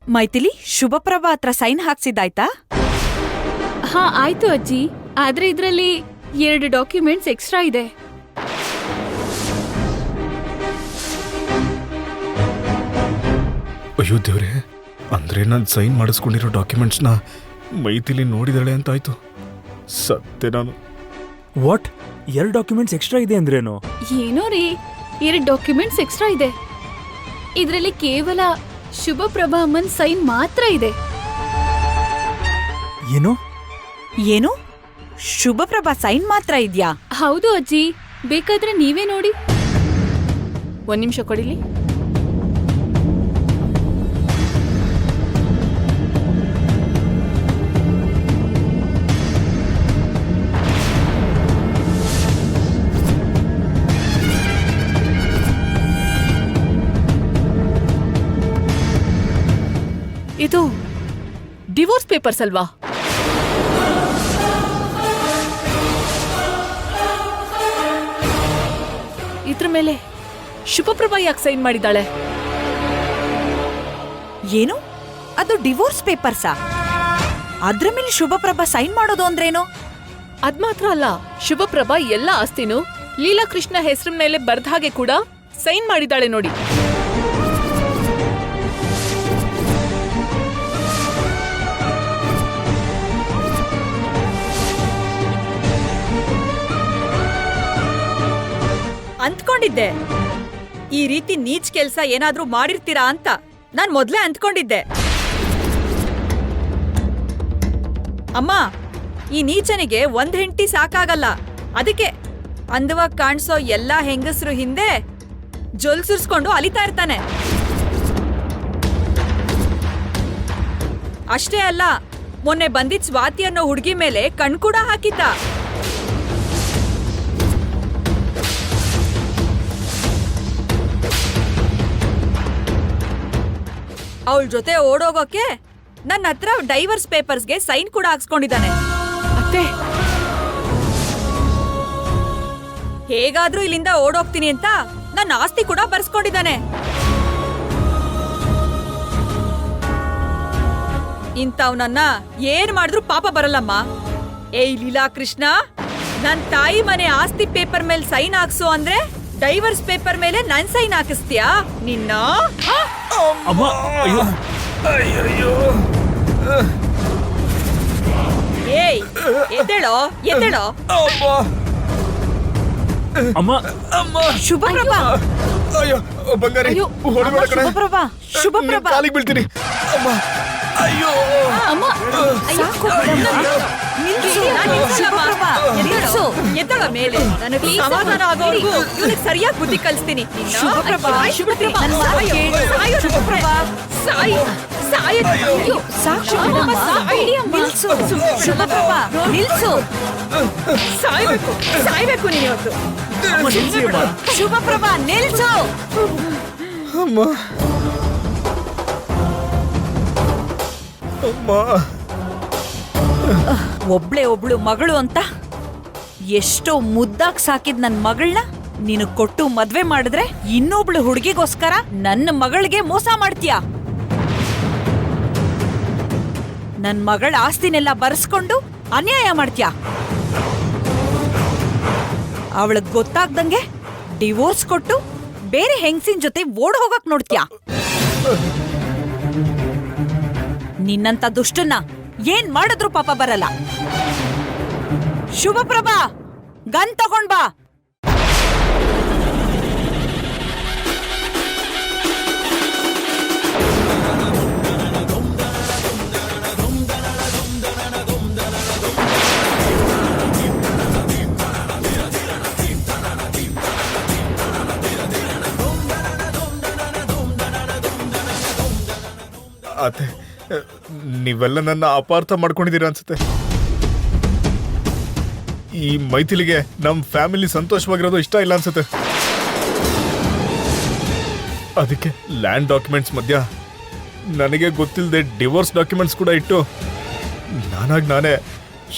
ಮೈಥಿಲಿ, ಶುಭಪ್ರಭಾ ಹತ್ರ ಸೈನ್ ಹಾಕ್ಸಿದ್ದಾಯ್ತಾ? ಹಾ ಆಯ್ತು ಅಜ್ಜಿ, ಆದ್ರೆ ಇದ್ರಲ್ಲಿ 2 ಡಾಕ್ಯುಮೆಂಟ್ಸ್ ಎಕ್ಸ್ಟ್ರಾ ಇದೆ. ಅಯ್ಯೋ ದೇವ್ರೆ, ಅಂದ್ರೆ ನಾನು ಸೈನ್ ಮಾಡಿಸ್ಕೊಂಡಿರೋ ಡಾಕ್ಯುಮೆಂಟ್ಸ್ನ ಮೈಥಿಲಿ ನೋಡಿದಾಳೆ ಅಂತಾಯ್ತು. ಸತ್ಯ ನಾನು. ವಾಟ್? 2 ಡಾಕ್ಯುಮೆಂಟ್ಸ್ ಎಕ್ಸ್ಟ್ರಾ ಇದೆ ಅಂದ್ರೇನು? ಏನೋ ರೀ, 2 ಡಾಕ್ಯುಮೆಂಟ್ಸ್ ಎಕ್ಸ್ಟ್ರಾ ಇದೆ. ಇದ್ರಲ್ಲಿ ಕೇವಲ ಶುಭಪ್ರಭಾ ಅಮ್ಮನ್ ಸೈನ್ ಮಾತ್ರ ಇದೆ. ಏನು? ಏನು? ಶುಭಪ್ರಭಾ ಸೈನ್ ಮಾತ್ರ ಇದ್ಯಾ? ಹೌದು ಅಜ್ಜಿ, ಬೇಕಾದ್ರೆ ನೀವೇ ನೋಡಿ. 1 ನಿಮಿಷ ಕೊಡಿಲಿ. ಇದು ಡಿವೋರ್ಸ್ ಪೇಪರ್ಸ್ ಅಲ್ವಾ? ಇದ್ರ ಮೇಲೆ ಶುಭಪ್ರಭಾ ಯಾಕೆ ಸೈನ್ ಮಾಡಿದಾಳೆ? ಏನು? ಅದು ಡಿವೋರ್ಸ್ ಪೇಪರ್ಸಾ? ಅದ್ರ ಮೇಲೆ ಶುಭಪ್ರಭಾ ಸೈನ್ ಮಾಡೋದು ಅಂದ್ರೇನು? ಅದ್ ಮಾತ್ರ ಅಲ್ಲ, ಶುಭಪ್ರಭಾ ಎಲ್ಲ ಆಸ್ತಿನೂ ಲೀಲಾಕೃಷ್ಣ ಹೆಸರು ಮೇಲೆ ಬರ್ದ ಹಾಗೆ ಕೂಡ ಸೈನ್ ಮಾಡಿದಾಳೆ ನೋಡಿ. ಅಂದ್ಕೊಂಡಿದ್ದೆ ಈ ರೀತಿ ನೀಚ್ ಕೆಲ್ಸ ಏನಾದ್ರೂ ಮಾಡಿರ್ತೀರಾ ಅಂತ. ನಾನ್ ಮೊದ್ಲೇ ಅಂದ್ಕೊಂಡಿದ್ದೆ. ಅಮ್ಮ, ಈ ನೀಚನಿಗೆ 1 ಹೆಂಡತಿ ಸಾಕಾಗಲ್ಲ. ಅದಕ್ಕೆ ಅಂದವಾಗಿ ಕಾಣಿಸೋ ಎಲ್ಲಾ ಹೆಂಗಸರು ಹಿಂದೆ ಜೊಲ್ಸುರ್ಸ್ಕೊಂಡು ಅಲಿತಾ ಇರ್ತಾನೆ. ಅಷ್ಟೇ ಅಲ್ಲ, ಮೊನ್ನೆ ಬಂದಿದ್ ಸ್ವಾತಿ ಅನ್ನೋ ಹುಡುಗಿ ಮೇಲೆ ಕಣ್ ಕೂಡ ಹಾಕಿದ್ದ. ಅವಳ ಜೊತೆ ಓಡೋಗೋಕೆ ನನ್ನ ಹತ್ರ ಡೈವರ್ಸ್ ಪೇಪರ್ಸ್ಗೆ ಸೈನ್ ಕೂಡ ಹಾಕ್ಸ್ಕೊಂಡಿದ್ದಾನೆ. ಅತ್ತೆ, ಹೇಗಾದ್ರೂ ಇಲ್ಲಿಂದ ಓಡೋಗ್ತೀನಿ ಅಂತ ನನ್ನ ಆಸ್ತಿ ಕೂಡ ಬರ್ಸ್ಕೊಂಡಿದ್ದಾನೆ. ಇಂಥವ್ನನ್ನ ಏನ್ ಮಾಡಿದ್ರು ಪಾಪ ಬರಲ್ಲಮ್ಮ. ಏಯ್ ಲೀಲಾಕೃಷ್ಣ, ನನ್ ತಾಯಿ ಮನೆ ಆಸ್ತಿ ಪೇಪರ್ ಮೇಲೆ ಸೈನ್ ಹಾಕ್ಸು ಅಂದ್ರೆ ಡೈವರ್ಸ್ ಪೇಪರ್ ಮೇಲೆ ನನ್ ಸೈನ್ ಹಾಕಿಸ್ತೀಯಾ ನಿನ್ನ? ಅಮ್ಮ, ಅಯ್ಯೋ. ಅಯ್ಯಯ್ಯೋ. ಏಯ್, ಎದ್ದೇಳೋ ಎದ್ದೇಳೋ. ಅಮ್ಮ, ಶುಭಪ್ರಭಾ. ಅಯ್ಯೋ ಬಂಗಾರಿ, ಅಯ್ಯೋ, ಹೊಡಿಬೇಡ ಕಣೆ. ಶುಭಪ್ರಭಾ, ಶುಭಪ್ರಭಾ. ಕಾಲಿಗೆ ಬೀಳ್ತೀನಿ. ಅಮ್ಮ, ಅಯ್ಯೋ. ಅಮ್ಮ, ಸಾಕು ಬಿಡಮ್ಮ. ನಿಲ್ಸು. ಶುಭಪ್ರಭಾ, ನಿಲ್ಸು. ಎದ್ದಳ ಮೇಲೆ. ನನಗೆ ಸಮಾಧಾನ ಆಗೋವರೆಗೂ ಇವನಿಗೆ ಸರಿಯಾಗಿ ಬುದ್ಧಿ ಕಲಿಸ್ತೀನಿ. ಶುಭಪ್ರಭಾ, ಶುಭಪ್ರಭಾ, ನನ್ನ ಮಾತು ಕೇಳು. ಶುಭಪ್ರಭಾ, ಸಾಯಿ ಸಾಯ್. ಅಯ್ಯೋ, ಸಾಕು ಬಿಡಮ್ಮ. ಸಾಯಿಡಿ ಅಮ್ಮ. ನಿಲ್ಸು. ಶುಭಪ್ರಭಾ, ನಿಲ್ಸು. ಸಾಯ್ಬೇಕು, ಸಾಯ್ಬೇಕು ನೀನು ಇವತ್ತು. ಶುಭಪ್ರಭಾ, ನಿಲ್ಸು. ಅಮ್ಮ, ಅಮ್ಮ. ಒಬ್ಳು ಮಗಳು ಅಂತ ಎಷ್ಟೋ ಮುದ್ದಾಗ್ ಸಾಕಿದ್ ನನ್ ಮಗಳನ್ನ ನೀನು ಕೊಟ್ಟು ಮದ್ವೆ ಮಾಡಿದ್ರೆ ಇನ್ನೊಬ್ಳು ಹುಡುಗಿಗೋಸ್ಕರ ನನ್ನ ಮಗಳಿಗೆ ಮೋಸ ಮಾಡ್ತೀಯ. ನನ್ ಮಗಳ ಆಸ್ತಿನೆಲ್ಲ ಬರ್ಸ್ಕೊಂಡು ಅನ್ಯಾಯ ಮಾಡ್ತೀಯ. ಅವಳಗ್ ಗೊತ್ತಾಗ್ದಂಗೆ ಡಿವೋರ್ಸ್ ಕೊಟ್ಟು ಬೇರೆ ಹೆಂಗಸಿನ ಜೊತೆ ಓಡ್ ಹೋಗಕ್ ನೋಡ್ತೀಯ. ನಿನ್ನಂತ ದುಷ್ಟನ್ನ ಏನ್ ಮಾಡಿದ್ರು ಪಾಪ ಬರಲ್ಲ. ಶುಭಪ್ರಭಾ, ಗನ್ ತಗೊಂಡ್ ಬಾ. ಅತ್ತೆ, ನೀವೆಲ್ಲ ನನ್ನ ಅಪಾರ್ಥ ಮಾಡ್ಕೊಂಡಿದ್ದೀರಾ ಅನ್ಸುತ್ತೆ. ಈ ಮೈಥಿಲಿಗೆ ನಮ್ ಫ್ಯಾಮಿಲಿ ಸಂತೋಷವಾಗಿರೋದು ಇಷ್ಟ ಇಲ್ಲ ಅನ್ಸುತ್ತೆ. ಅದಕ್ಕೆ ಲ್ಯಾಂಡ್ ಡಾಕ್ಯುಮೆಂಟ್ಸ್ ಮಧ್ಯ ನನಗೆ ಗೊತ್ತಿಲ್ಲದೆ ಡಿವೋರ್ಸ್ ಡಾಕ್ಯುಮೆಂಟ್ಸ್ ಕೂಡ ಇಟ್ಟು ನಾನೇ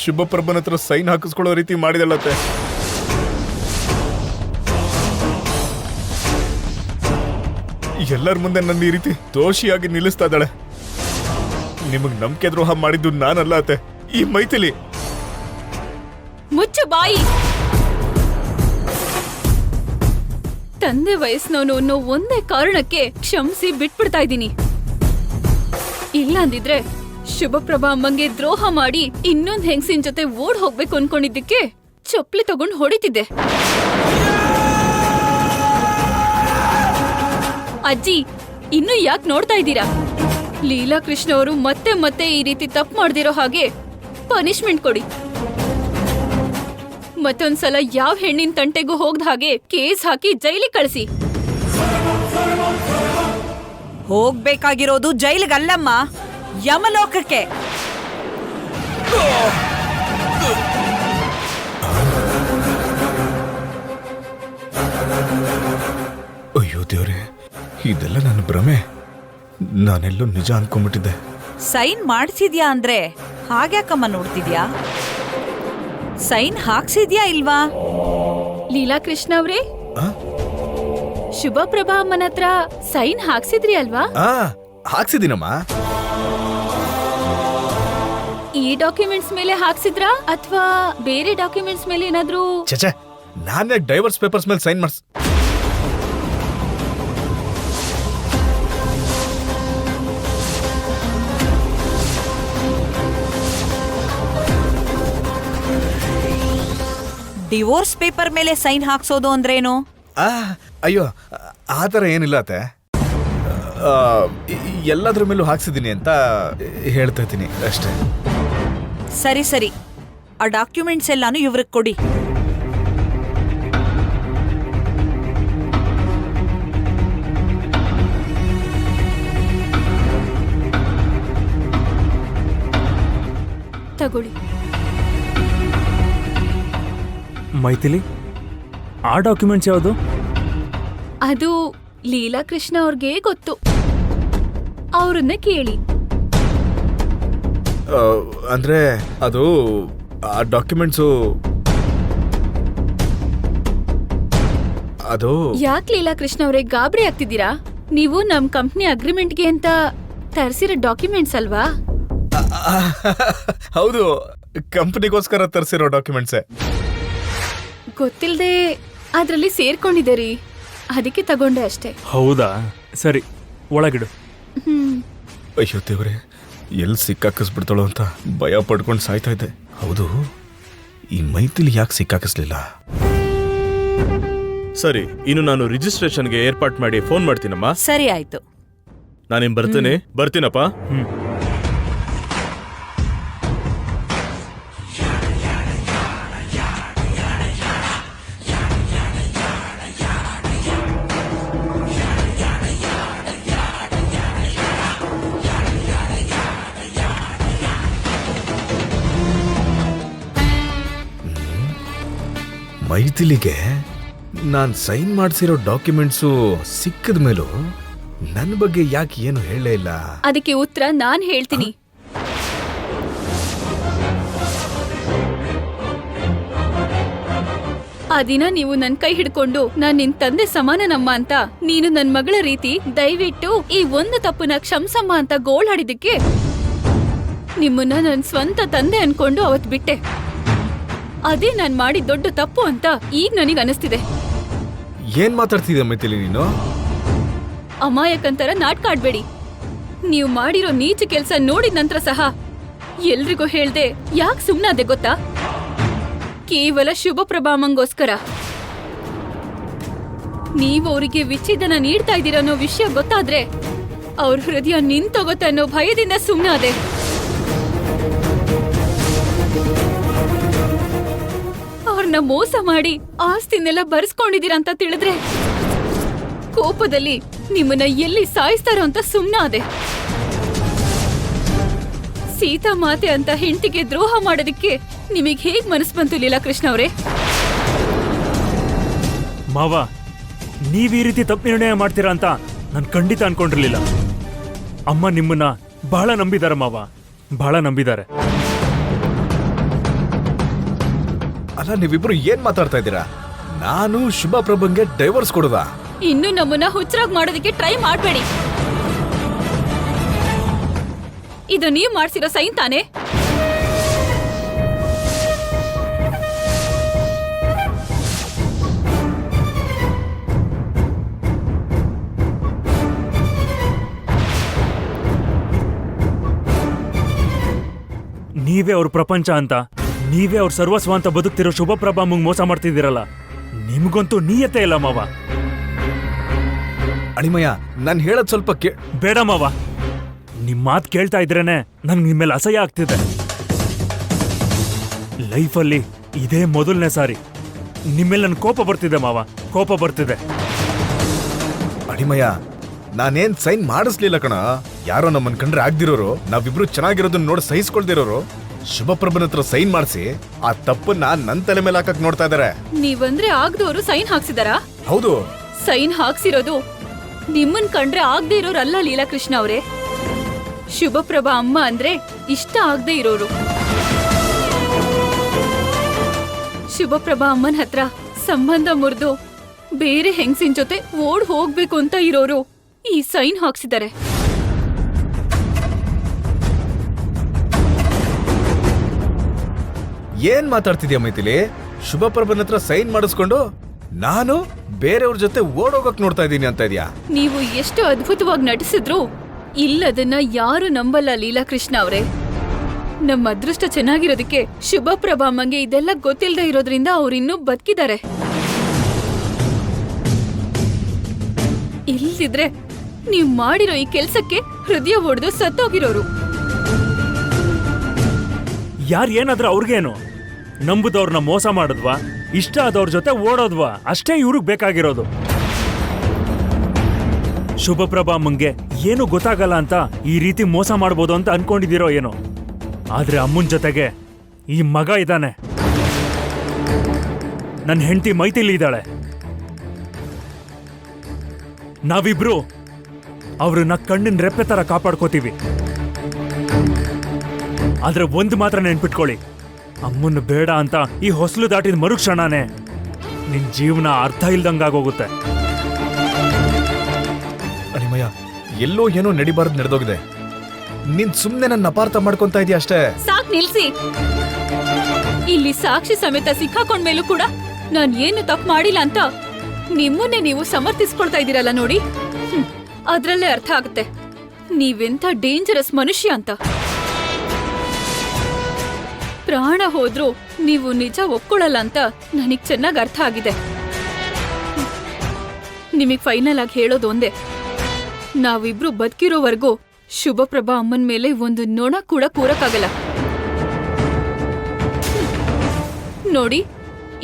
ಶುಭಪ್ರಭನ ಹತ್ರ ಸೈನ್ ಹಾಕಿಸ್ಕೊಳ್ಳೋ ರೀತಿ ಮಾಡಿದಳತ್ತೆ. ಎಲ್ಲರ ಮುಂದೆ ನನ್ನ ಈ ರೀತಿ ದೋಷಿಯಾಗಿ ನಿಲ್ಲಿಸ್ತಾ ಇದ್ದಾಳೆ. ನಿಮಗ್ ನಂಬಿಕೆ ದ್ರೋಹ ಮಾಡಿದ್ದು ನಾನಲ್ಲ ಅತ್ತೆ, ಈ ಮೈಥಿಲಿ. ಮುಚ್ಚು ಬಾಯಿ. ತಂದೆ ವಯಸ್ಸಿನವನು ಅನ್ನೋ ಒಂದೇ ಕಾರಣಕ್ಕೆ ಕ್ಷಮಿಸಿ ಬಿಟ್ಬಿಡ್ತಾ ಇದ್ದೀನಿ. ಇಲ್ಲ ಅಂದಿದ್ರೆ ಶುಭಪ್ರಭಾ ಅಮ್ಮಂಗೆ ದ್ರೋಹ ಮಾಡಿ ಇನ್ನೊಂದ್ ಹೆಂಗಸಿನ ಜೊತೆ ಓಡ್ ಹೋಗ್ಬೇಕು ಅನ್ಕೊಂಡಿದ್ದಕ್ಕೆ ಚಪ್ಪಲಿ ತಗೊಂಡು ಹೊಡಿತಿದ್ದೆ. ಅಜ್ಜಿ, ಇನ್ನು ಯಾಕೆ ನೋಡ್ತಾ ಇದ್ದೀರಾ? ಲೀಲಾ ಕೃಷ್ಣ ಅವರು ಮತ್ತೆ ಮತ್ತೆ ಈ ರೀತಿ ತಪ್ಪು ಮಾಡ್ದಿರೋ ಹಾಗೆ ಪನಿಷ್ಮೆಂಟ್ ಕೊಡಿ. ಮತ್ತೊಂದ್ಸಲ ಯಾವ ಹೆಣ್ಣಿನ ತಂಟೆಗೂ ಹೋಗ್ದ ಹಾಗೆ ಕೇಸ್ ಹಾಕಿ ಜೈಲಿಗೆ ಕಳಿಸಿ. ಹೋಗ್ಬೇಕಾಗಿರೋದು ಜೈಲಿಗಲ್ಲಮ್ಮ, ಯಮಲೋಕಕ್ಕೆ. ಅಯ್ಯೋ ದೇವ್ರೆ, ಇದೆಲ್ಲ ನನ್ನ ಭ್ರಮೆ. ನಾನೆಲ್ಲೋ ನಿಜ ಅನ್ಕೊಂಡ್ಬಿಟ್ಟಿದ್ದೆ. ಸೈನ್ ಮಾಡಿಸಿದ್ಯಾ ಅಂದ್ರೆ ಹಾಗ್ಯಾಕಮ್ಮ ನೋಡ್ತಿದ್ಯಾ? ಸೈನ್ ಹಾಕ್ಸಿದ್ಯಾ ಇಲ್ವಾ? ಲೀಲಾ ಕೃಷ್ಣ ಅವ್ರೆ, ಆ? ಶುಭಪ್ರಭಾ ಅಮ್ಮನ ಹತ್ರ ಸೈನ್ ಹಾಕ್ಸಿದ್ರಿ ಅಲ್ವಾ? ಹಾಕ್ಸಿದ್ದೀನಮ್ಮ. ಈ ಡಾಕ್ಯುಮೆಂಟ್ಸ್ ಮೇಲೆ ಹಾಕ್ಸಿದ್ರಾ ಅಥವಾ ಬೇರೆ ಡಾಕ್ಯುಮೆಂಟ್ಸ್ ಮೇಲೆ ಏನಾದ್ರೂ? ಚಚೆ, ನಾನೇ ಡೈವರ್ಸ್ ಪೇಪರ್ಸ್ ಮೇಲೆ ಸೈನ್ ಮಾಡಿಸ್. ಡಿವೋರ್ಸ್ ಪೇಪರ್ ಮೇಲೆ ಸೈನ್ ಹಾಕ್ಸೋದು ಅಂದ್ರೇನು? ಅಯ್ಯೋ, ಆ ಥರ ಏನಿಲ್ಲ ಅತ್ತೆ. ಎಲ್ಲದ್ರ ಮೇಲೂ ಹಾಕ್ಸಿದ್ದೀನಿ ಅಂತ ಹೇಳ್ತಾ ಇದ್ದೀನಿ ಅಷ್ಟೇ. ಸರಿ ಸರಿ, ಆ ಡಾಕ್ಯುಮೆಂಟ್ಸ್ ಎಲ್ಲಾನು ಇವ್ರಿಗೆ ಕೊಡಿ. ತಗೊಳ್ಳಿ. ಮೈಥಿಲಿ, ಆ ಡಾಕ್ಯುಮೆಂಟ್ಸ್ ಯಾವುದು? ಅದು ಲೀಲಾ ಕೃಷ್ಣ ಅವ್ರಿಗೆ ಗೊತ್ತು, ಅವ್ರನ್ನ ಕೇಳಿ. ಅಂದ್ರೆ ಅದು ಆ ಡಾಕ್ಯುಮೆಂಟ್ಸು ಅದು. ಯಾಕೆ ಲೀಲಾ ಕೃಷ್ಣ ಅವ್ರೆ ಗಾಬರಿ ಆಗ್ತಿದ್ದೀರಾ? ನೀವು ನಮ್ ಕಂಪ್ನಿ ಅಗ್ರಿಮೆಂಟ್ಗೆ ಅಂತ ತರಿಸಿರೋ ಡಾಕ್ಯುಮೆಂಟ್ಸ್ ಅಲ್ವಾ? ಹೌದು, ಕಂಪನಿಗೋಸ್ಕರ ತರಿಸಿರೋ ಡಾಕ್ಯುಮೆಂಟ್ಸೇ. ಗೊತ್ತಿಲ್ಲದೆ ಅದ್ರಲ್ಲಿ ಸೇರ್ಕೊಂಡಿದೆ ರೀ, ಅದಕ್ಕೆ ತಗೊಂಡೆ ಅಷ್ಟೇ. ಹೌದಾ? ಸರಿ, ಒಳಗಿಡು. ಅಯ್ಯೋ ದೇವ್ರೆ, ಎಲ್ಲಿ ಸಿಕ್ಕಾಕಿಸ್ಬಿಡ್ತಾಳೋ ಅಂತ ಭಯ ಪಡ್ಕೊಂಡು ಸಾಯ್ತಾ ಇದ್ದೆ. ಹೌದು, ಈ ಮೈಥಿಲಿ ಯಾಕೆ ಸಿಕ್ಕಾಕಿಸ್ಲಿಲ್ಲ? ಸರಿ, ಇನ್ನು ನಾನು ರಿಜಿಸ್ಟ್ರೇಷನ್ಗೆ ಏರ್ಪಾಟ್ ಮಾಡಿ ಫೋನ್ ಮಾಡ್ತೀನಮ್ಮ. ಸರಿ ಆಯ್ತು. ನಾನೇನ್ ಬರ್ತೀನಪ್ಪ. ಮೈಥಿಲಿಗೆ ನಾನು ಸೈನ್ ಮಾಡಿಸಿರೋ ಡಾಕ್ಯುಮೆಂಟ್ಸು ಸಿಕ್ಕಿದ ಮೇಲೂ ನನ್ನ ಬಗ್ಗೆ ಯಾಕೆ ಏನು ಹೇಳಲೇ ಇಲ್ಲ? ಅದಕ್ಕೆ ಉತ್ತರ ನಾನ್ ಹೇಳ್ತೀನಿ. ಆ ದಿನ ನೀವು ನನ್ ಕೈ ಹಿಡ್ಕೊಂಡು ನಾನ್ ನಿನ್ ತಂದೆ ಸಮಾನನಮ್ಮ ಅಂತ, ನೀನು ನನ್ ಮಗಳ ರೀತಿ ದಯವಿಟ್ಟು ಈ ಒಂದು ತಪ್ಪನ್ನ ಕ್ಷಮ್ಸಮ್ಮ ಅಂತ ಗೋಳಾಡಿದ್ದಕ್ಕೆ ನಿಮ್ಮನ್ನ ನನ್ ಸ್ವಂತ ತಂದೆ ಅನ್ಕೊಂಡು ಅವತ್ ಬಿಟ್ಟೆ. ಅದೇ ನಾನ್ ಮಾಡಿ ದೊಡ್ಡ ತಪ್ಪು ಅಂತ ಈಗ ನನಗ್ ಅನಿಸ್ತಿದೆ. ಏನ್ ಮಾತಾಡ್ತಿದ್ಯಾ ಮೈಥಿಲಿ ನೀನು? ಅಮಾಯಕಂತರ ನಾಟಕ ಆಡ್ಬೇಡಿ. ನೀವು ಮಾಡಿರೋ ನೀಚ ಕೆಲ್ಸ ನೋಡಿದ ನಂತರ ಸಹ ಎಲ್ರಿಗೂ ಹೇಳ್ದೆ ಯಾಕೆ ಸುಮ್ನಾದೆ ಗೊತ್ತಾ? ಕೇವಲ ಶುಭಪ್ರಭಾಮಂಗೋಸ್ಕರ. ನೀವು ಅವರಿಗೆ ವಿಚ್ಛೇದನ ನೀಡ್ತಾ ಇದ್ದೀರ ಅನ್ನೋ ವಿಷಯ ಗೊತ್ತಾದ್ರೆ ಅವ್ರ ಹೃದಯ ನಿಂತೋಗುತ್ತೆ ಅನ್ನೋ ಭಯದಿಂದ ಸುಮ್ನಾದೆ. ಅವ್ರನ್ನ ಮೋಸ ಮಾಡಿ ಆಸ್ತಿನೆಲ್ಲ ಬರ್ಸ್ಕೊಂಡಿದ್ದೀರ ಅಂತ ತಿಳಿದ್ರೆ ಕೋಪದಲ್ಲಿ ನಿಮ್ಮನ್ನ ಎಲ್ಲಿ ಸಾಯಿಸ್ತಾರೋ ಅಂತ ಸುಮ್ನಾದೆ. ಸೀತಾ ಮಾತೆ ಅಂತ ಹೆಂಡತಿಗೆ ದ್ರೋಹ ಮಾಡೋದಕ್ಕೆ ನಿಮಗ್ ಹೇಗ್ ಮನಸ್ಸು ಬಂತು ಲೀಲಾ ಕೃಷ್ಣ ಅವರೇ? ಮಾವ, ನೀವ್ ಈ ರೀತಿ ತಪ್ಪು ನಿರ್ಣಯ ಮಾಡ್ತೀರಾ ಅಂತ ನಾನು ಖಂಡಿತ ಅನ್ಕೊಂಡಿರ್ಲಿಲ್ಲ. ಅಮ್ಮ ನಿಮ್ಮನ್ನ ಬಹಳ ನಂಬಿದಾರೆ ಮಾವ, ಬಹಳ ನಂಬಿದ್ದಾರೆ. ಅಲ್ಲ, ನೀವಿಬ್ರು ಏನ್ ಮಾತಾಡ್ತಾ ಇದ್ದೀರಾ? ನಾನು ಶುಭಪ್ರಭಂಗೆ ಡೈವರ್ಸ್ ಕೊಡುದ? ಇನ್ನು ನಮ್ಮನ್ನ ಹುಚ್ಚರಾಗ್ ಮಾಡೋದಕ್ಕೆ ಟ್ರೈ ಮಾಡ್ಬೇಡಿ. ಇದು ನೀವ್ ಮಾಡ್ಸಿರೋ ಸೈನ್ ತಾನೇ? ನೀವೇ ಅವ್ರ ಪ್ರಪಂಚ ಅಂತ, ನೀವೇ ಅವ್ರ ಸರ್ವಸ್ವ ಅಂತ ಬದುಕ್ತಿರೋ ಶುಭಪ್ರಭಾ ಅಮ್ಮಂಗ್ ಮೋಸ ಮಾಡ್ತಿದ್ದೀರಲ್ಲ. ನಿಮ್ಗಂತೂ ನೀಯತೆ ಇಲ್ಲ ಮಾವ. ಅಳಿಮಯ್ಯ, ನಾನು ಹೇಳೋದ್ ಸ್ವಲ್ಪ ಬೇಡ ಮಾವ, ನಿಮ್ ಮಾತ್ ಕೇಳ್ತಾ ಇದ್ರೇನೆ ನನ್ಗೆ ನಿಮ್ಮೇಲೆ ಅಸಹ್ಯ ಆಗ್ತಿದೆ. ಲೈಫಲ್ಲಿ ಇದೇ ಮೊದಲನೇ ಸಾರಿ ನಿಮ್ಮೇಲೆ ನನ್ ಕೋಪ ಬರ್ತಿದೆ ಮಾವ, ಕೋಪ ಬರ್ತಿದೆ. ಅಳಿಮಯ್ಯ, ನಾನೇನ್ ಸೈನ್ ಮಾಡಿಸ್ಲಿಲ್ಲ ಕಣ. ಯಾರೋ ನಮ್ಮನ್ ಕಂಡ್ರೆ ಆಗ್ದಿರೋರು, ನಾವಿಬ್ರು ಚೆನ್ನಾಗಿರೋದನ್ನ ನೋಡಿ ಸಹಿಸ್ಕೊಳ್ದಿರೋರು ಶುಭಪ್ರಭನ ಹತ್ರ ಸೈನ್ ಮಾಡಿಸಿ ಆ ತಪ್ಪನ್ನ ನನ್ ತಲೆ ಮೇಲೆ ಹಾಕಕ್ ನೋಡ್ತಾ ಇದಾರೆ. ನೀವಂದ್ರೆ ಆಗ್ದೋರು ಸೈನ್ ಹಾಕ್ಸಿದಾರಾ? ಹೌದು. ಸೈನ್ ಹಾಕ್ಸಿರೋದು ನಿಮ್ಮನ್ ಕಂಡ್ರೆ ಆಗದೆ ಇರೋರಲ್ಲ ಲೀಲಾಕೃಷ್ಣ ಅವರೇ. ಶುಭಪ್ರಭಾ ಅಮ್ಮ ಅಂದ್ರೆ ಇಷ್ಟ ಆಗದೆ ಇರೋರು. ಶುಭಪ್ರಭಾ ಅಮ್ಮನ ಹತ್ರ ಸಂಬಂಧ ಮುರಿದು ಬೇರೆ ಹೆಂಗಸಿನ ಜೊತೆ ಓಡ್ ಹೋಗ್ಬೇಕು ಅಂತ ಇರೋರು ಈ ಸೈನ್ ಹಾಕ್ಸಿದ್ದಾರೆ. ಏನ್ ಮಾತಾಡ್ತಿದ್ಯಾ ಮೈಥಿಲಿ? ಶುಭಪ್ರಭನ ಹತ್ರ ಸೈನ್ ಮಾಡಿಸ್ಕೊಂಡು ನಾನು ಬೇರೆಯವ್ರ ಜೊತೆ ಓಡೋಗಕ್ ನೋಡ್ತಾ ಇದ್ದೀನಿ ಅಂತ ಇದ್ಯಾ? ನೀವು ಎಷ್ಟು ಅದ್ಭುತವಾಗಿ ನಟಿಸಿದ್ರು ಇಲ್ಲದನ್ನ ಯಾರು ನಂಬಲ್ಲ ಲೀಲಾಕೃಷ್ಣ ಅವರೇ. ನಮ್ಮ ಅದೃಷ್ಟ ಚೆನ್ನಾಗಿರೋದಕ್ಕೆ ಶುಭಪ್ರಭಾ ಅಮ್ಮಂಗೆ ಇದೆಲ್ಲ ಗೊತ್ತಿಲ್ಲದೆ ಇರೋದ್ರಿಂದ ಅವ್ರಿನ್ನೂ ಬದುಕಿದ್ದಾರೆ. ಇಲ್ದಿದ್ರೆ ನೀವ್ ಮಾಡಿರೋ ಈ ಕೆಲ್ಸಕ್ಕೆ ಹೃದಯ ಒಡೆದು ಸತ್ತೋಗಿರೋರು. ಯಾರು ಏನಾದ್ರೂ ಅವ್ರಿಗೇನು? ನಂಬುದವ್ರನ್ನ ಮೋಸ ಮಾಡಿದ್ವಾ, ಇಷ್ಟ ಆದವ್ರ ಜೊತೆ ಓಡೋದ್ವಾ, ಅಷ್ಟೇ ಇವ್ರಿಗೆ ಬೇಕಾಗಿರೋದು. ಶುಭಪ್ರಭಾ ಅಮ್ಮಂಗೆ ಏನು ಗೊತ್ತಾಗಲ್ಲ ಅಂತ ಈ ರೀತಿ ಮೋಸ ಮಾಡ್ಬೋದು ಅಂತ ಅನ್ಕೊಂಡಿದಿರೋ ಏನೋ. ಆದ್ರೆ ಅಮ್ಮನ್ ಜೊತೆಗೆ ಈ ಮಗ ಇದ್ದಾನೆ, ನನ್ನ ಹೆಂಡತಿ ಮೈಥಿಲಿ ಇದ್ದಾಳೆ. ನಾವಿಬ್ರು ಅವ್ರನ್ನ ಕಣ್ಣಿನ ರೆಪ್ಪೆ ತರ ಕಾಪಾಡ್ಕೋತೀವಿ. ಆದ್ರೆ ಒಂದು ಮಾತ್ರ ನೆನ್ಪಿಟ್ಕೊಳ್ಳಿ, ಅಮ್ಮನ್ನ ಬೇಡ ಅಂತ ಈ ಹೊಸಲು ದಾಟಿದ ಮರುಕ್ಷಣನೇ ನಿನ್ ಜೀವನ ಅರ್ಥ ಇಲ್ದಂಗಾಗೋಗುತ್ತೆ. ಅಳಿಮಯ್ಯ, ಎಲ್ಲೋ ಏನೋ ನಡಿಬಾರ್ದು ನಡೆದೋಗಿದೆ. ನೀನ್ ಸುಮ್ನೆ ನನ್ನ ಅಪಾರ್ಥ ಮಾಡ್ಕೊಂತ ಇದೀಯ ಅಷ್ಟೇ. ಸಾಕ್ ನಿಲ್ಸಿ. ಇಲ್ಲಿ ಸಾಕ್ಷಿ ಸಮೇತ ಸಿಕ್ಕಾಕೊಂಡ್ಮೇಲೂ ಕೂಡ ನಾನ್ ಏನು ತಪ್ಪು ಮಾಡಿಲ್ಲ ಅಂತ ನಿಮ್ಮನ್ನೇ ನೀವು ಸಮರ್ಥಿಸ್ಕೊಳ್ತಾ ಇದ್ದೀರಲ್ಲ ನೋಡಿ. ಅದ್ರಲ್ಲೇ ಅರ್ಥ ಆಗುತ್ತೆ ನೀವೆಂಥ ಡೇಂಜರಸ್ ಮನುಷ್ಯ ಅಂತ. ಪ್ರಾಣ ಹೋದ್ರೂ ನೀವು ನಿಜ ಒಪ್ಕೊಳ್ಳಲ್ಲ ಅಂತ ನನಗ್ ಚೆನ್ನಾಗಿ ಅರ್ಥ ಆಗಿದೆ. ನಿಮಗ್ ಫೈನಲ್ ಆಗಿ ಹೇಳೋದು ಒಂದೇ, ನಾವಿಬ್ರು ಬದುಕಿರೋವರೆಗೂ ಶುಭಪ್ರಭಾ ಅಮ್ಮನ ಮೇಲೆ ಒಂದು ನೊಣ ಕೂಡ ಕೂರಕ್ಕಾಗಲ್ಲ. ನೋಡಿ,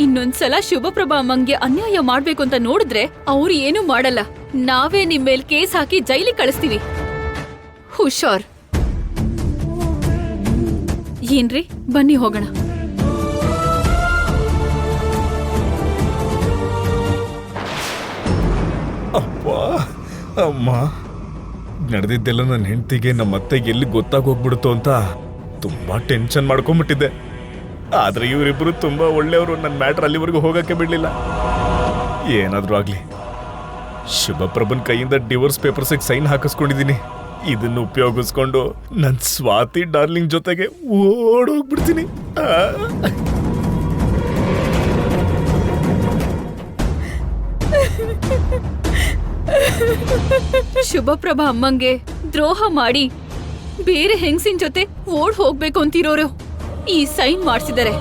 ಇನ್ನೊಂದ್ಸಲ ಶುಭಪ್ರಭಾ ಅಮ್ಮಂಗೆ ಅನ್ಯಾಯ ಮಾಡ್ಬೇಕು ಅಂತ ನೋಡಿದ್ರೆ ಅವ್ರು ಏನೂ ಮಾಡಲ್ಲ. ನಾವೇ ನಿಮ್ ಮೇಲ್ ಕೇಸ್ ಹಾಕಿ ಜೈಲಿಗೆ ಕಳಿಸ್ತೀವಿ. ಹುಷಾರ್. ಏನ್ರಿ, ಬನ್ನಿ ಹೋಗೋಣ. ಅಪ್ಪ ಅಮ್ಮ, ನಡೆದಿದ್ದೆಲ್ಲ ನನ್ನ ಹೆಂಡತಿಗೆ ನಮ್ಮ ಅತ್ತೆಗೆ ಎಲ್ಲಿ ಗೊತ್ತಾಗೋಗ್ಬಿಡುತ್ತೋ ಅಂತ ತುಂಬಾ ಟೆನ್ಷನ್ ಮಾಡ್ಕೊಂಡ್ಬಿಟ್ಟಿದ್ದೆ. ಆದ್ರೆ ಇವರಿಬ್ರು ತುಂಬಾ ಒಳ್ಳೆಯವರು, ನನ್ನ ಮ್ಯಾಟ್ರ್ ಅಲ್ಲಿವರೆಗೂ ಹೋಗಕ್ಕೆ ಬಿಡ್ಲಿಲ್ಲ. ಏನಾದ್ರೂ ಆಗ್ಲಿ, ಶುಭಪ್ರಭನ್ ಕೈಯಿಂದ ಡಿವೋರ್ಸ್ ಪೇಪರ್ಸಿಗೆ ಸೈನ್ ಹಾಕಿಸ್ಕೊಂಡಿದ್ದೀನಿ. ಇದನ್ನು ಉಪಯೋಗಿಸ್ಕೊಂಡು ನನ್ ಸ್ವಾತಿ ಡಾರ್ಲಿಂಗ್ ಜೊತೆಗೆ ಓಡೋಗ್ಬಿಡ್ತೀನಿ. ಶುಭಪ್ರಭಾ ಅಮ್ಮಂಗೆ ದ್ರೋಹ ಮಾಡಿ ಬೇರೆ ಹೆಂಗಸಿನ ಜೊತೆ ಓಡ್ ಹೋಗ್ಬೇಕು ಅಂತಿರೋರು ಈ ಸೈನ್ ಮಾಡ್ಸಿದ್ದಾರೆ.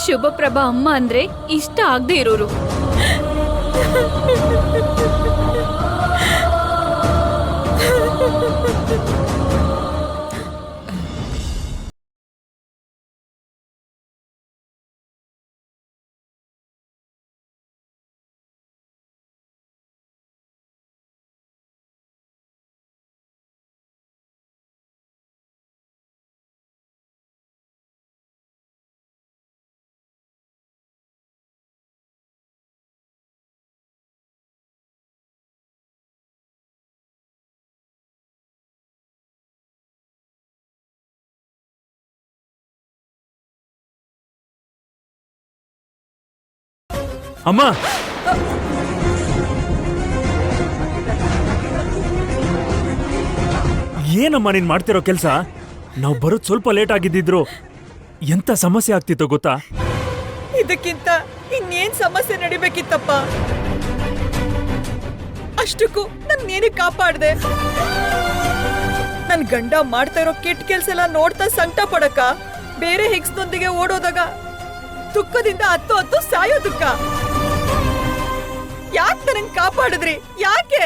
ಶುಭಪ್ರಭಾ ಅಮ್ಮ ಅಂದ್ರೆ ಇಷ್ಟ ಆಗದೆ ಇರೋರು. ಅಮ್ಮ, ಏನಮ್ಮ ನೀನ್ ಮಾಡ್ತಿರೋ ಕೆಲ್ಸ? ನಾವು ಬರೋದ್ ಸ್ವಲ್ಪ ಲೇಟ್ ಆಗಿದ್ದಿದ್ರು ಎಂತ ಸಮಸ್ಯೆ ಆಗ್ತಿತ್ತು ಗೊತ್ತಾ? ಇದಕ್ಕಿಂತ ಇನ್ನೇನ್ ಸಮಸ್ಯೆ ನಡಿಬೇಕಿತ್ತಪ್ಪ. ಅಷ್ಟಕ್ಕೂ ನನ್ನೇನು ಕಾಪಾಡ್ದೆ. ನನ್ ಗಂಡ ಮಾಡ್ತಾ ಇರೋ ಕೆಟ್ಟ ಕೆಲ್ಸ ಎಲ್ಲ ನೋಡ್ತಾ ಸಂಕಟ ಪಡಕ, ಬೇರೆ ಹೆಗ್ಸ್ನೊಂದಿಗೆ ಓಡೋದಾಗ ದುಃಖದಿಂದ ಹತ್ತು ಸಾಯೋ ದುಃಖ. ಯಾಕೆ ನನಗ್ ಕಾಪಾಡಿದ್ರಿ? ಯಾಕೆ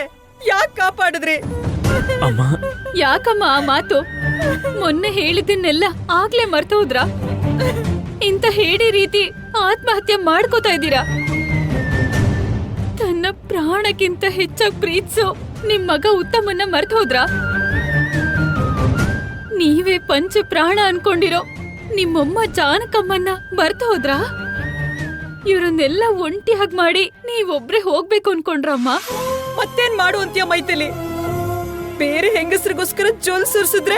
ಕಾಪಾಡಿದ್ರಿ? ಅಮ್ಮ, ಯಾಕಮ್ಮ ಆ ಮಾತು? ಮೊನ್ನೆ ಹೇಳಿದ್ದನ್ನೆಲ್ಲ ಆಗ್ಲೇ ಮರ್ತೋದ್ರ? ಇಂಥ ಹೇಡಿ ರೀತಿ ಆತ್ಮಹತ್ಯೆ ಮಾಡ್ಕೋತಾ ಇದ್ದೀರಾ? ತನ್ನ ಪ್ರಾಣಕ್ಕಿಂತ ಹೆಚ್ಚಾಗಿ ಪ್ರೀತಿಸೋ ನಿಮ್ ಮಗ ಉತ್ತಮನ್ನ ಮರ್ತು ಹೋದ್ರ? ನೀವೇ ಪಂಚ ಪ್ರಾಣ ಅನ್ಕೊಂಡಿರೋ ನಿಮ್ಮಮ್ಮ ಜಾನಕಮ್ಮನ್ನ ಮರ್ತು ಹೋದ್ರ? ಇವ್ರನ್ನೆಲ್ಲ ಒಂಟಿಯಾಗಿ ಮಾಡಿ ನೀವೊಬ್ರೆ ಹೋಗ್ಬೇಕು ಅನ್ಕೊಂಡ್ರಮ್ಮ? ಮತ್ತೇನ್ ಮಾಡು ಅಂತೀಯ ಮೈಥಿಲಿ? ಬೇರೆ ಹೆಂಗಸ್ರಿಗೋಸ್ಕರ ಜೋಲ್ ಸುರ್ಸಿದ್ರೆ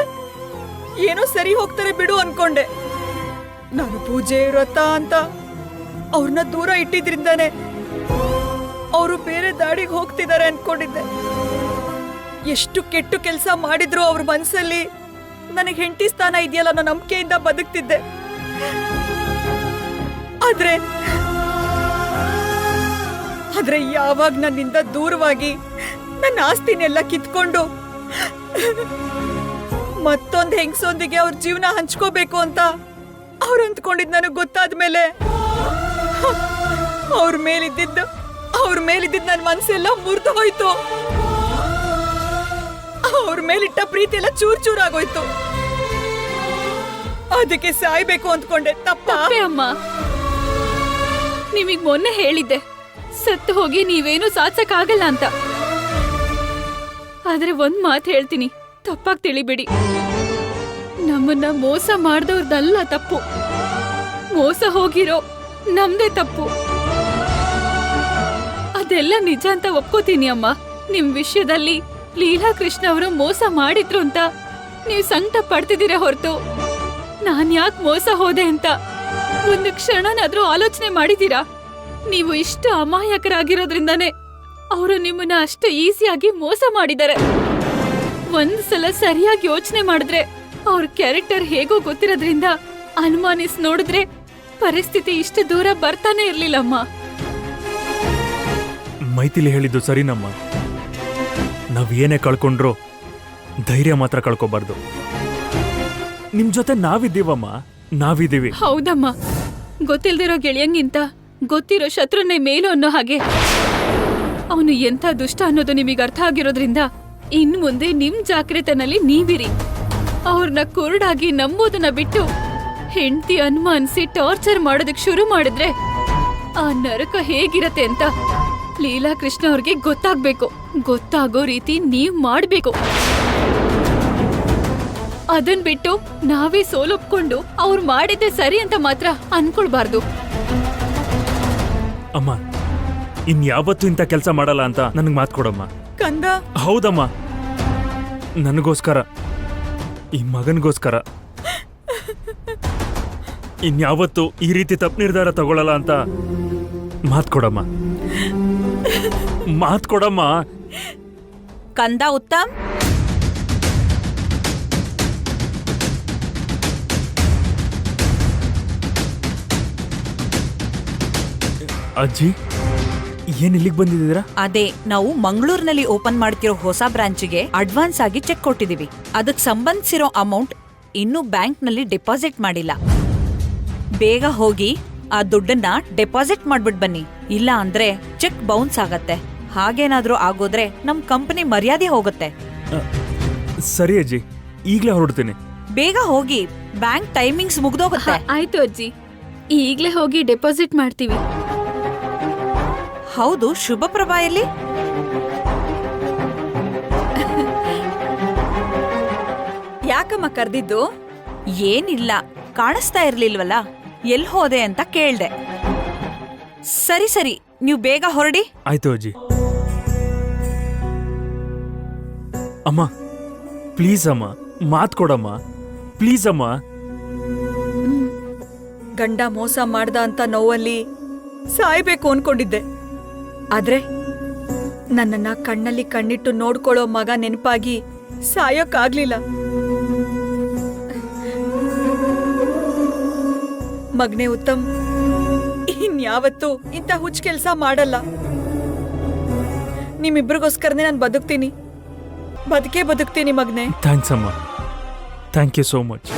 ಏನೋ ಸರಿ ಹೋಗ್ತಾರೆ ಬಿಡು ಅನ್ಕೊಂಡೆ. ನಾನು ಪೂಜೆ ವ್ರತ ಅಂತ ಅವ್ರನ್ನ ದೂರ ಇಟ್ಟಿದ್ರಿಂದಾನೆ ಅವರು ಬೇರೆ ದಾಡಿಗೆ ಹೋಗ್ತಿದ್ದಾರೆ ಅನ್ಕೊಂಡಿದ್ದೆ. ಎಷ್ಟು ಕೆಟ್ಟ ಕೆಲಸ ಮಾಡಿದ್ರು ಅವ್ರ ಮನ್ಸಲ್ಲಿ ನನಗೆ ಹೆಂಡತಿ ಸ್ಥಾನ ಇದೆಯಲ್ಲ ಅನ್ನೋ ನಂಬಿಕೆಯಿಂದ ಬದುಕ್ತಿದ್ದೆ. ಆದ್ರೆ ಯಾವಾಗ ನನ್ನಿಂದ ದೂರವಾಗಿ ನನ್ನ ಆಸ್ತಿನೆಲ್ಲ ಕಿತ್ಕೊಂಡು ಮತ್ತೊಂದ್ ಹೆಂಗಸೊಂದಿಗೆ ಅವ್ರ ಜೀವನ ಹಂಚ್ಕೋಬೇಕು ಅಂತ ಅವ್ರು ಅಂದ್ಕೊಂಡಿದ್ ನನಗ್ ಗೊತ್ತಾದ್ಮೇಲೆ ಅವ್ರ ಮೇಲಿದ್ದಿದ್ದು ನನ್ ಮನ್ಸೆಲ್ಲ ಮುರಿದು ಹೋಯ್ತು. ಅವ್ರ ಮೇಲಿಟ್ಟ ಪ್ರೀತಿ ಎಲ್ಲ ಚೂರ್ ಆಗೋಯ್ತು. ಅದಕ್ಕೆ ಸಾಯ್ಬೇಕು ಅಂದ್ಕೊಂಡೆ. ತಪ್ಪೇ ಅಮ್ಮ. ನಿಮಗ್ ಮೊನ್ನೆ ಹೇಳಿದ್ದೆ ಸತ್ತು ಹೋಗಿ ನೀವೇನು ಸಾಧಿಸಕ್ಕಾಗಲ್ಲ ಅಂತ. ಆದ್ರೆ ಒಂದ್ ಮಾತು ಹೇಳ್ತೀನಿ, ತಪ್ಪಾಗಿ ತಿಳಿಬೇಡಿ. ನಮ್ಮನ್ನ ಮೋಸ ಮಾಡ್ದವ್ರದಲ್ಲ ತಪ್ಪು, ಮೋಸ ಹೋಗಿರೋ ನಮ್ದೇ ತಪ್ಪು. ಅದೆಲ್ಲ ನಿಜ ಅಂತ ಒಪ್ಕೋತೀನಿ ಅಮ್ಮ. ನಿಮ್ ವಿಷಯದಲ್ಲಿ ಲೀಲಾ ಕೃಷ್ಣ ಅವರು ಮೋಸ ಮಾಡಿದ್ರು ಅಂತ ನೀವ್ ಸಂಕಟ ಪಡ್ತಿದ್ದೀರ ಹೊರತು ನಾನ್ ಯಾಕೆ ಮೋಸ ಹೋದೆ ಅಂತ ಒಂದು ಕ್ಷಣನಾದ್ರೂ ಆಲೋಚನೆ ಮಾಡಿದೀರಾ? ನೀವು ಇಷ್ಟು ಅಮಾಯಕರಾಗಿರೋದ್ರಿಂದಾನೇ ಅವರು ನಿಮ್ಮನ್ನ ಅಷ್ಟು ಈಸಿಯಾಗಿ ಮೋಸ ಮಾಡಿದ್ದಾರೆ. ಒಂದ್ಸಲ ಸರಿಯಾಗಿ ಯೋಚನೆ ಮಾಡಿದ್ರೆ ಅವ್ರ ಕ್ಯಾರೆಕ್ಟರ್ ಹೇಗೋ ಗೊತ್ತಿರೋದ್ರಿಂದ ಅನುಮಾನಿಸ್ ನೋಡಿದ್ರೆ ಪರಿಸ್ಥಿತಿ ಇಷ್ಟು ದೂರ ಬರ್ತಾನೆ ಇರ್ಲಿಲ್ಲಮ್ಮ. ಮೈಥಿಲಿ ಹೇಳಿದ್ದು ಸರಿನಮ್ಮ. ನಾವ್ ಏನೇ ಕಳ್ಕೊಂಡ್ರು ಧೈರ್ಯ ಮಾತ್ರ ಕಳ್ಕೊಬಾರ್ದು. ನಿಮ್ ಜೊತೆ ನಾವಿದ್ದೀವಮ್ಮ, ನಾವಿದ್ದೀವಿ. ಹೌದಮ್ಮ, ಗೊತ್ತಿಲ್ದಿರೋ ಗೆಳೆಯಂಗಿಂತ ಗೊತ್ತಿರೋ ಶತ್ರುನೇ ಮೇಲು ಅನ್ನೋ ಹಾಗೆ ಅವನು ಎಂಥ ದುಷ್ಟ ಅನ್ನೋದು ನಿಮಗೆ ಅರ್ಥ ಆಗಿರೋದ್ರಿಂದ ಇನ್ ಮುಂದೆ ನಿಮ್ ಜಾಗ್ರತೆನಲ್ಲಿ ನೀವಿರಿ. ಅವ್ರನ್ನ ಕುರುಡಾಗಿ ನಂಬೋದನ್ನ ಬಿಟ್ಟು ಹೆಂಡತಿ ಅನುಮಾನಿಸಿ ಟಾರ್ಚರ್ ಮಾಡೋದಕ್ ಶುರು ಮಾಡಿದ್ರೆ ಆ ನರಕ ಹೇಗಿರತ್ತೆ ಅಂತ ಲೀಲಾ ಕೃಷ್ಣ ಅವ್ರಿಗೆ ಗೊತ್ತಾಗ್ಬೇಕು. ಗೊತ್ತಾಗೋ ರೀತಿ ನೀವ್ ಮಾಡ್ಬೇಕು. ಅದನ್ ಬಿಟ್ಟು ನಾವೇ ಸೋಲೊಪ್ಕೊಂಡು ಅವ್ರು ಮಾಡಿದ್ದೆ ಸರಿ ಅಂತ ಮಾತ್ರ ಅನ್ಕೊಳ್ಬಾರ್ದು. ಅಮ್ಮ, ಇನ್ಯಾವತ್ತೂ ಇಂಥ ಕೆಲಸ ಮಾಡಲ್ಲ ಅಂತ ನನಗ್ ಮಾತು ಕೊಡಮ್ಮ. ಕಂದ. ಹೌದಮ್ಮ, ನನಗೋಸ್ಕರ, ಈ ಮಗನ್ಗೋಸ್ಕರ ಇನ್ಯಾವತ್ತೂ ಈ ರೀತಿ ತಪ್ಪು ನಿರ್ಧಾರ ತಗೊಳ್ಳಲ್ಲ ಅಂತ ಮಾತು ಕೊಡಮ್ಮ. ಮಾತು ಕೊಡಮ್ಮ. ಕಂದ ಉತ್ತಮ್, ಅಜ್ಜಿ, ಏನ್ ಇಲ್ಲಿಗೆ ಬಂದಿದ್ದೀರಾ? ಅದೇ, ನಾವು ಮಂಗಳೂರಿನಲ್ಲಿ ಓಪನ್ ಮಾಡ್ತಿರೋ ಹೊಸ ಬ್ರಾಂಚಿಗೆ ಅಡ್ವಾನ್ಸ್ ಆಗಿ ಚೆಕ್ ಕೊಟ್ಟಿದೀವಿ. ಅದಕ್ಕೆ ಸಂಬಂಧಿಸಿರೋ ಅಮೌಂಟ್ ಇನ್ನೂ ಬ್ಯಾಂಕ್ನಲ್ಲಿ ಡೆಪಾಸಿಟ್ ಮಾಡಿಲ್ಲ. ಬೇಗ ಹೋಗಿ ಆ ದುಡ್ಡನ್ನ ಡೆಪಾಸಿಟ್ ಮಾಡ್ಬಿಟ್ ಬನ್ನಿ. ಇಲ್ಲ ಅಂದ್ರೆ ಚೆಕ್ ಬೌನ್ಸ್ ಆಗತ್ತೆ. ಹಾಗೇನಾದ್ರೂ ಆಗೋದ್ರೆ ನಮ್ ಕಂಪನಿ ಮರ್ಯಾದೆ ಹೋಗುತ್ತೆ. ಸರಿ ಅಜ್ಜಿ, ಈಗ್ಲೇ ಹೊರಡ್ತೀನಿ. ಬೇಗ ಹೋಗಿ, ಬ್ಯಾಂಕ್ ಟೈಮಿಂಗ್ಸ್ ಮುಗ್ದೋಗುತ್ತೆ. ಆಯ್ತು ಅಜ್ಜಿ, ಈಗ್ಲೇ ಹೋಗಿ ಡೆಪಾಸಿಟ್ ಮಾಡ್ತೀವಿ. ಹೌದು, ಶುಭ ಪ್ರಭಾ ಎಲ್ಲಿ? ಯಾಕಮ್ಮ ಕರ್ದಿದ್ದು? ಏನಿಲ್ಲ, ಕಾಣಿಸ್ತಾ ಇರ್ಲಿಲ್ವಲ್ಲ, ಎಲ್ ಹೋದೆ ಅಂತ ಕೇಳ್ದೆ. ಸರಿ ಸರಿ, ನೀವು ಬೇಗ ಹೊರಡಿ. ಆಯ್ತು ಅಜ್ಜಿ. ಅಮ್ಮ, ಪ್ಲೀಸ್ ಅಮ್ಮ, ಮಾತ್ ಕೊಡಮ್ಮ, ಪ್ಲೀಸ್ ಅಮ್ಮ. ಗಂಡ ಮೋಸ ಮಾಡ್ದ ಅಂತ ನೋವಲ್ಲಿ ಸಾಯ್ಬೇಕು ಅನ್ಕೊಂಡಿದ್ದೆ. ಆದ್ರೆ ನನ್ನನ್ನ ಕಣ್ಣಲ್ಲಿ ಕಣ್ಣಿಟ್ಟು ನೋಡ್ಕೊಳ್ಳೋ ಮಗ ನೆನಪಾಗಿ ಸಾಯೋಕ್ಕಾಗ್ಲಿಲ್ಲ. ಮಗ್ನೆ ಉತ್ತಮ್, ಇನ್ಯಾವತ್ತೂ ಇಂಥ ಹುಚ್ಚ ಕೆಲಸ ಮಾಡಲ್ಲ. ನಿಮ್ಮಿಬ್ರಿಗೋಸ್ಕರನೇ ನಾನು ಬದುಕ್ತೀನಿ ಮಗ್ನೆ. ಥ್ಯಾಂಕ್ಸ್ ಅಮ್ಮ, ಥ್ಯಾಂಕ್ ಯು ಸೋ ಮಚ್.